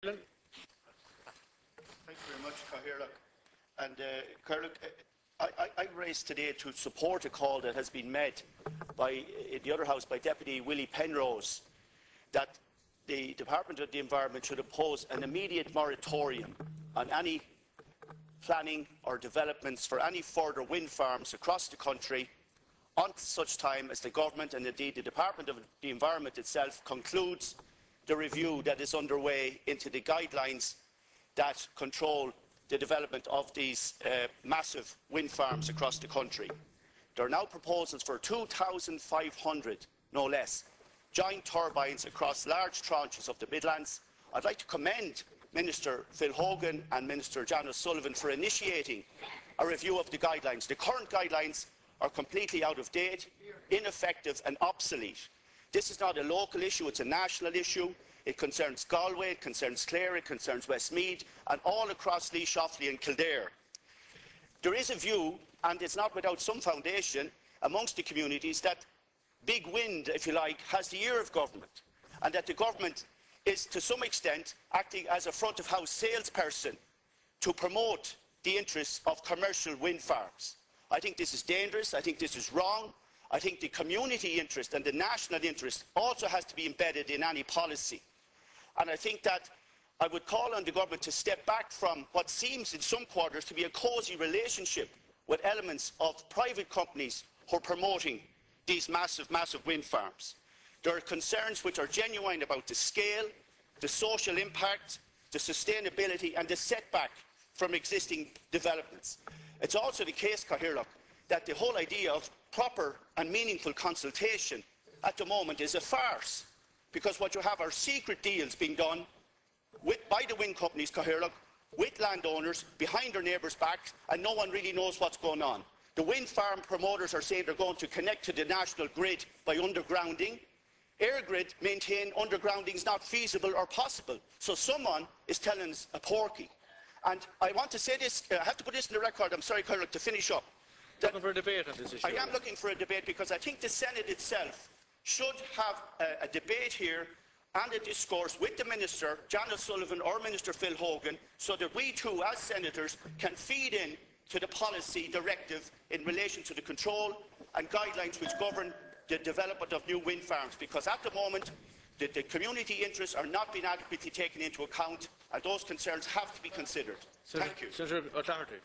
Thank you very much, Cathaoirleach. And Cathaoirleach, I raised today to support a call that has been made by the other House by Deputy Willie Penrose that the Department of the Environment should impose an immediate moratorium on any planning or developments for any further wind farms across the country until such time as the Government and indeed the Department of the Environment itself concludes the review that is underway into the guidelines that control the development of these massive wind farms across the country. There are now proposals for 2,500, no less, giant turbines across large tranches of the Midlands. I'd like to commend Minister Phil Hogan and Minister John O'Sullivan for initiating a review of the guidelines. The current guidelines are completely out of date, ineffective and obsolete. This is not a local issue, it's a national issue. It concerns Galway, it concerns Clare, it concerns Westmeath and all across Laois, Offaly and Kildare. There is a view, and it's not without some foundation, amongst the communities that big wind, if you like, has the ear of government, and that the government is to some extent acting as a front of house salesperson to promote the interests of commercial wind farms. I think this is dangerous, I think this is wrong. I think the community interest and the national interest also has to be embedded in any policy. And I think that I would call on the government to step back from what seems in some quarters to be a cosy relationship with elements of private companies who are promoting these massive wind farms. There are concerns which are genuine about the scale, the social impact, the sustainability and the setback from existing developments. It's also the case, Cathaoirleach, that the whole idea of proper and meaningful consultation at the moment is a farce, because what you have are secret deals being done by the wind companies, Cathaoirleach, with landowners behind their neighbours' backs, and no one really knows what's going on. The wind farm promoters are saying they're going to connect to the national grid by undergrounding. EirGrid maintain undergrounding is not feasible or possible, so someone is telling us a porky. And I want to say this, I have to put this in the record, I'm sorry, Cathaoirleach, to finish up. Looking for a debate on this issue? I am looking for a debate because I think the Senate itself should have a debate here and a discourse with the Minister, John O'Sullivan or Minister Phil Hogan, so that we too, as senators, can feed in to the policy directive in relation to the control and guidelines which govern the development of new wind farms, because at the moment the community interests are not being adequately taken into account and those concerns have to be considered. Thank you. Senator O'Flaherty.